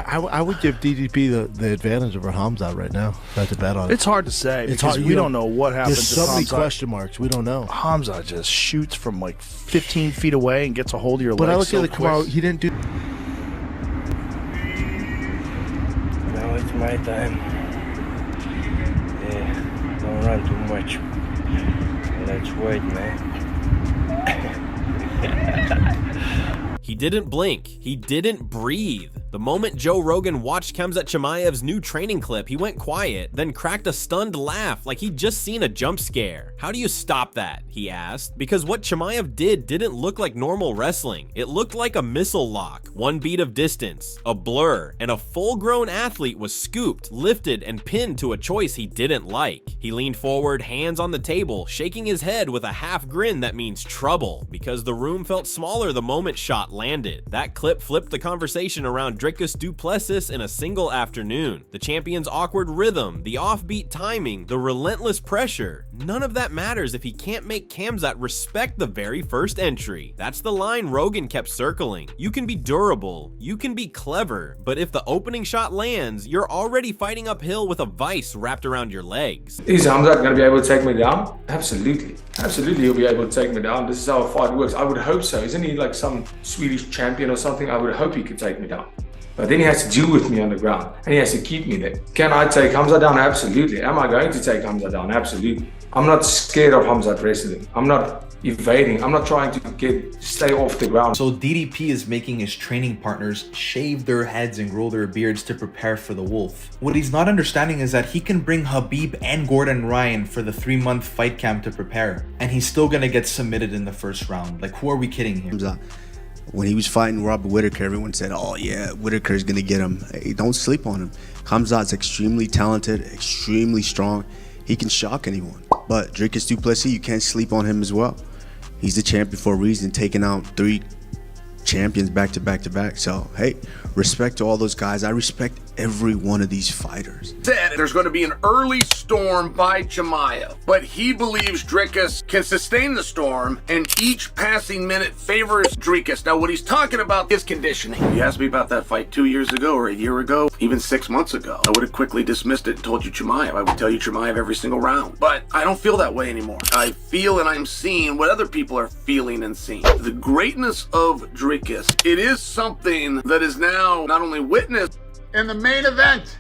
I would give DDP the advantage over Khamzat right now. Not to bet on it. It's hard to say It's because hard. we don't know what happened to There's so many Khamzat. question marks. We don't know. Khamzat just shoots from like 15 feet away and gets a hold of your But leg I look so at the quick. Kamaru. He didn't do. Now it's my time. Yeah, don't run too much. Let's wait, man. He didn't blink. He didn't breathe. The moment Joe Rogan watched Khamzat Chimaev's new training clip, he went quiet, then cracked a stunned laugh like he'd just seen a jump scare. How do you stop that? He asked. Because what Chimaev did didn't look like normal wrestling. It looked like a missile lock, one beat of distance, a blur, and a full-grown athlete was scooped, lifted, and pinned to a choice he didn't like. He leaned forward, hands on the table, shaking his head with a half grin that means trouble, because the room felt smaller the moment shot landed. That clip flipped the conversation around Dricus Du Plessis in a single afternoon. The champion's awkward rhythm, the offbeat timing, the relentless pressure. None of that matters if he can't make Khamzat respect the very first entry. That's the line Rogan kept circling. You can be durable, you can be clever, but if the opening shot lands, you're already fighting uphill with a vice wrapped around your legs. Is Khamzat going to be able to take me down? Absolutely. Absolutely he'll be able to take me down. This is how a fight works. I would hope so. Isn't he like some Swedish champion or something? I would hope he could take me down. But then he has to deal with me on the ground and he has to keep me there. Can I take Khamzat down? Absolutely. Am I going to take Khamzat down? Absolutely. I'm not scared of Khamzat wrestling. I'm not evading. I'm not trying to stay off the ground. So DDP is making his training partners shave their heads and grow their beards to prepare for the wolf. What he's not understanding is that he can bring Khabib and Gordon Ryan for the 3-month fight camp to prepare, and he's still gonna get submitted in the first round. Like, who are we kidding here? When he was fighting Robert Whittaker, everyone said, oh yeah, Whittaker's gonna get him. Hey, don't sleep on him. Khamzat's extremely talented, extremely strong. He can shock anyone. But Dricus Du Plessis, you can't sleep on him as well. He's the champion for a reason, taking out 3 champions back to back to back. So, hey, respect to all those guys. I respect every one of these fighters. Said there's going to be an early storm by Chimaev, but he believes Dricus can sustain the storm, and each passing minute favors Dricus. Now, what he's talking about is conditioning. You asked me about that fight 2 years ago, or a year ago, even 6 months ago. I would have quickly dismissed it and told you Chimaev. I would tell you Chimaev every single round. But I don't feel that way anymore. I feel and I'm seeing what other people are feeling and seeing. The greatness of Dricus, it is something that is now not only witnessed. In the main event,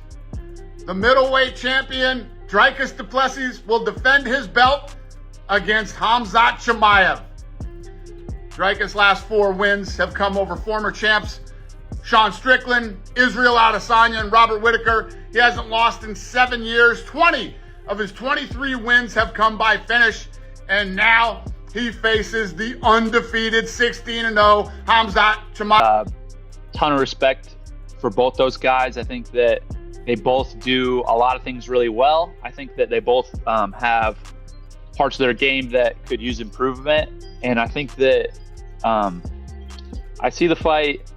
the middleweight champion, Dricus Du Plessis, will defend his belt against Khamzat Chimaev. Dricus' last 4 wins have come over former champs Sean Strickland, Israel Adesanya, and Robert Whittaker. He hasn't lost in 7 years. 20 of his 23 wins have come by finish, and now he faces the undefeated 16-0 Khamzat Chimaev. Ton of respect for both those guys. I think that they both do a lot of things really well. I think that they both have parts of their game that could use improvement. And I think that I see the fight.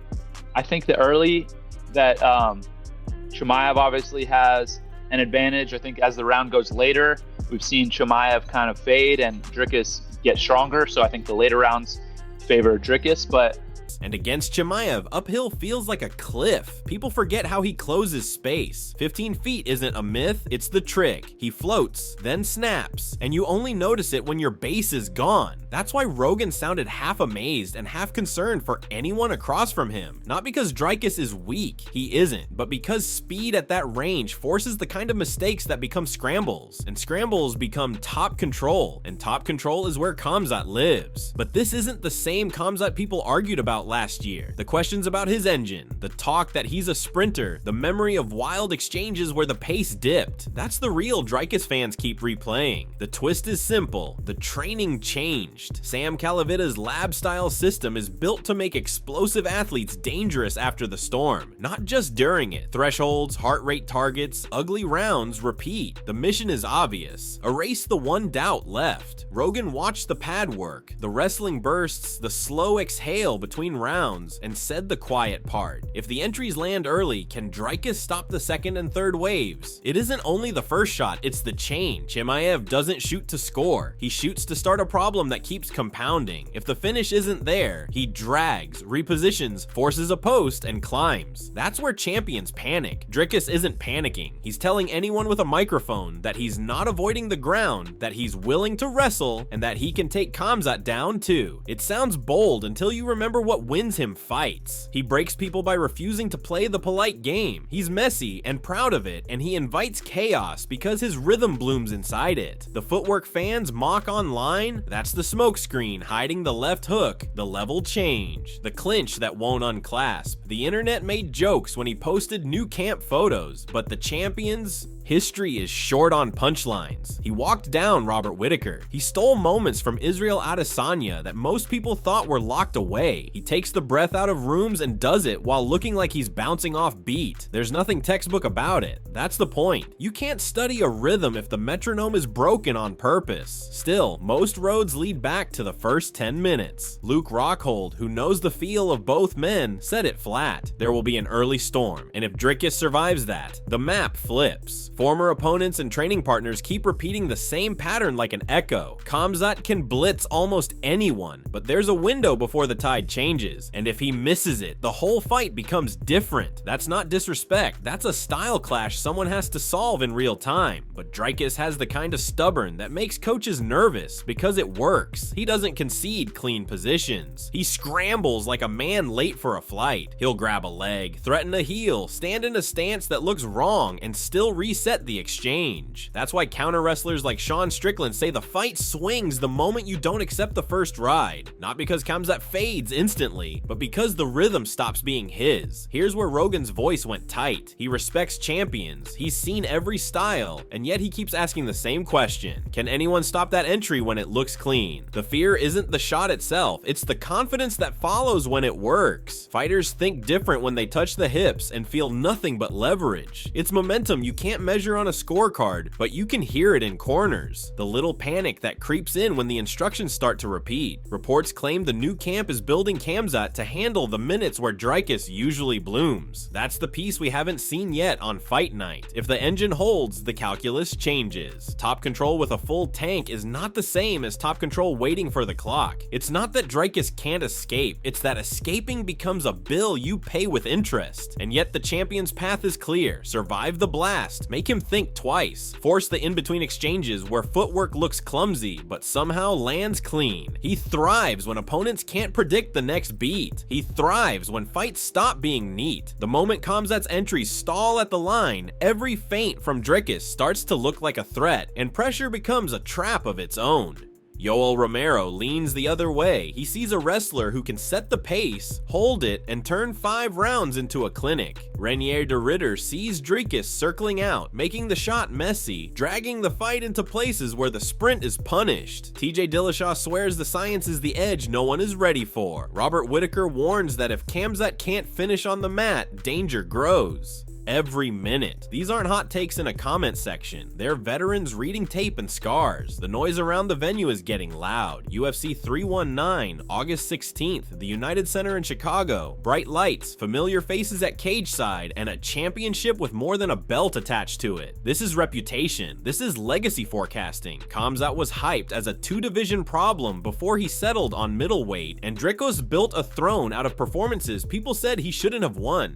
I think that early that Chimaev obviously has an advantage. I think as the round goes later, we've seen Chimaev kind of fade and Dricus get stronger. So I think the later rounds favor Dricus, but And against Chimaev, uphill feels like a cliff. People forget how he closes space. 15 feet isn't a myth, it's the trick. He floats, then snaps, and you only notice it when your base is gone. That's why Rogan sounded half amazed and half concerned for anyone across from him. Not because Dricus is weak, he isn't, but because speed at that range forces the kind of mistakes that become scrambles, and scrambles become top control, and top control is where Khamzat lives. But this isn't the same Khamzat people argued about last year. The questions about his engine, the talk that he's a sprinter, the memory of wild exchanges where the pace dipped. That's the real Dricus fans keep replaying. The twist is simple. The training changed. Sam Calavita's lab-style system is built to make explosive athletes dangerous after the storm, not just during it. Thresholds, heart rate targets, ugly rounds repeat. The mission is obvious. Erase the one doubt left. Rogan watched the pad work, the wrestling bursts, the slow exhale between between rounds and said the quiet part. If the entries land early, can Dricus stop the second and third waves? It isn't only the first shot, it's the chain. Chimaev doesn't shoot to score. He shoots to start a problem that keeps compounding. If the finish isn't there, he drags, repositions, forces a post, and climbs. That's where champions panic. Dricus isn't panicking. He's telling anyone with a microphone that he's not avoiding the ground, that he's willing to wrestle, and that he can take Khamzat down too. It sounds bold until you remember what wins him fights. He breaks people by refusing to play the polite game. He's messy and proud of it, and he invites chaos because his rhythm blooms inside it. The footwork fans mock online, that's the smokescreen hiding the left hook, the level change, the clinch that won't unclasp. The internet made jokes when he posted new camp photos, but the champions? History is short on punchlines. He walked down Robert Whittaker. He stole moments from Israel Adesanya that most people thought were locked away. He takes the breath out of rooms and does it while looking like he's bouncing off beat. There's nothing textbook about it. That's the point. You can't study a rhythm if the metronome is broken on purpose. Still, most roads lead back to the first 10 minutes. Luke Rockhold, who knows the feel of both men, said it flat. There will be an early storm, and if Dricus survives that, the map flips. Former opponents and training partners keep repeating the same pattern like an echo. Khamzat can blitz almost anyone, but there's a window before the tide changes, and if he misses it, the whole fight becomes different. That's not disrespect, that's a style clash someone has to solve in real time. But Dricus has the kind of stubborn that makes coaches nervous because it works. He doesn't concede clean positions. He scrambles like a man late for a flight. He'll grab a leg, threaten a heel, stand in a stance that looks wrong, and still reset the exchange. That's why counter wrestlers like Sean Strickland say the fight swings the moment you don't accept the first ride. Not because Khamzat fades instantly, but because the rhythm stops being his. Here's where Rogan's voice went tight. He respects champions. He's seen every style, and yet he keeps asking the same question. Can anyone stop that entry when it looks clean? The fear isn't the shot itself, it's the confidence that follows when it works. Fighters think different when they touch the hips and feel nothing but leverage. It's momentum you can't measure on a scorecard, but you can hear it in corners. The little panic that creeps in when the instructions start to repeat. Reports claim the new camp is building Khamzat to handle the minutes where Dricus usually blooms. That's the piece we haven't seen yet on fight night. If the engine holds, the calculus changes. Top control with a full tank is not the same as top control waiting for the clock. It's not that Dricus can't escape, it's that escaping becomes a bill you pay with interest. And yet the champion's path is clear. Survive the blast, make him think twice, force the in-between exchanges where footwork looks clumsy but somehow lands clean. He thrives when opponents can't predict the next beat. He thrives when fights stop being neat. The moment Khamzat's entries stall at the line, every feint from Dricus starts to look like a threat, and pressure becomes a trap of its own. Yoel Romero leans the other way. He sees a wrestler who can set the pace, hold it, and turn 5 rounds into a clinic. Renier de Ritter sees Dricus circling out, making the shot messy, dragging the fight into places where the sprint is punished. TJ Dillashaw swears the science is the edge no one is ready for. Robert Whittaker warns that if Khamzat can't finish on the mat, danger grows. Every minute. These aren't hot takes in a comment section. They're veterans reading tape and scars. The noise around the venue is getting loud. UFC 319, August 16th, the United Center in Chicago. Bright lights, familiar faces at cage side, and a championship with more than a belt attached to it. This is reputation. This is legacy forecasting. Khamzat was hyped as a 2-division problem before he settled on middleweight, and Dricus built a throne out of performances people said he shouldn't have won.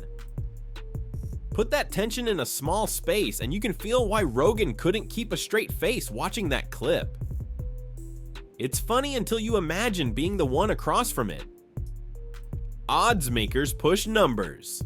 Put that tension in a small space and you can feel why Rogan couldn't keep a straight face watching that clip. It's funny until you imagine being the one across from it. Odds makers push numbers.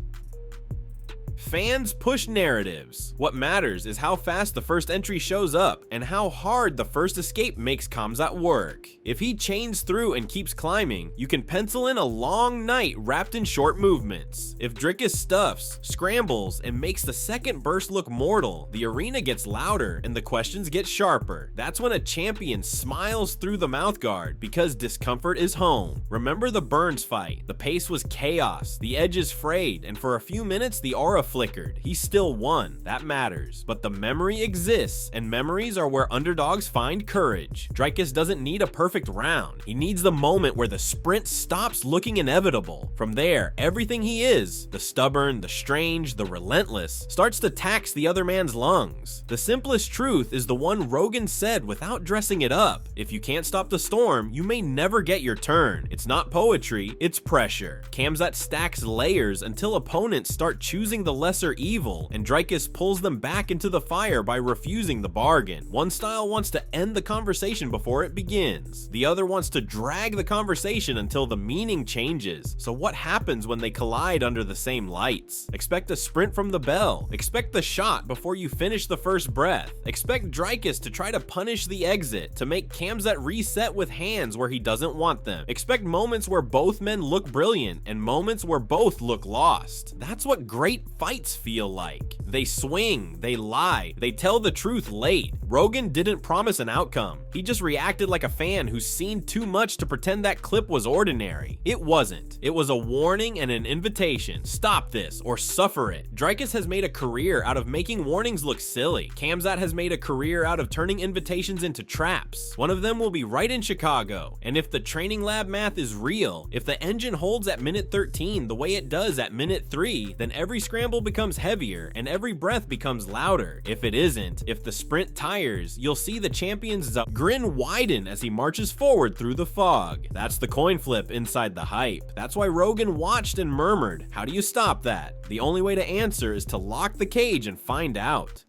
Fans push narratives. What matters is how fast the first entry shows up and how hard the first escape makes Khamzat work. If he chains through and keeps climbing, you can pencil in a long night wrapped in short movements. If Dricus stuffs, scrambles, and makes the second burst look mortal, the arena gets louder and the questions get sharper. That's when a champion smiles through the mouthguard because discomfort is home. Remember the Burns fight. The pace was chaos, the edges frayed, and for a few minutes the aura flipped. flickered. He still won. That matters. But the memory exists, and memories are where underdogs find courage. Dricus doesn't need a perfect round. He needs the moment where the sprint stops looking inevitable. From there, everything he is, the stubborn, the strange, the relentless, starts to tax the other man's lungs. The simplest truth is the one Rogan said without dressing it up. If you can't stop the storm, you may never get your turn. It's not poetry, it's pressure. Khamzat stacks layers until opponents start choosing the lesser evil, and Dricus pulls them back into the fire by refusing the bargain. One style wants to end the conversation before it begins. The other wants to drag the conversation until the meaning changes. So what happens when they collide under the same lights? Expect a sprint from the bell. Expect the shot before you finish the first breath. Expect Dricus to try to punish the exit, to make Khamzat reset with hands where he doesn't want them. Expect moments where both men look brilliant and moments where both look lost. That's what great fights feel like. They swing, they lie, they tell the truth late. Rogan didn't promise an outcome. He just reacted like a fan who's seen too much to pretend that clip was ordinary. It wasn't. It was a warning and an invitation. Stop this or suffer it. Dricus has made a career out of making warnings look silly. Khamzat has made a career out of turning invitations into traps. One of them will be right in Chicago. And if the training lab math is real, if the engine holds at minute 13 the way it does at minute 3, then every scramble becomes heavier and every breath becomes louder. If it isn't, if the sprint tires, you'll see the champion's grin widen as he marches forward through the fog. That's the coin flip inside the hype. That's why Rogan watched and murmured, how do you stop that? The only way to answer is to lock the cage and find out.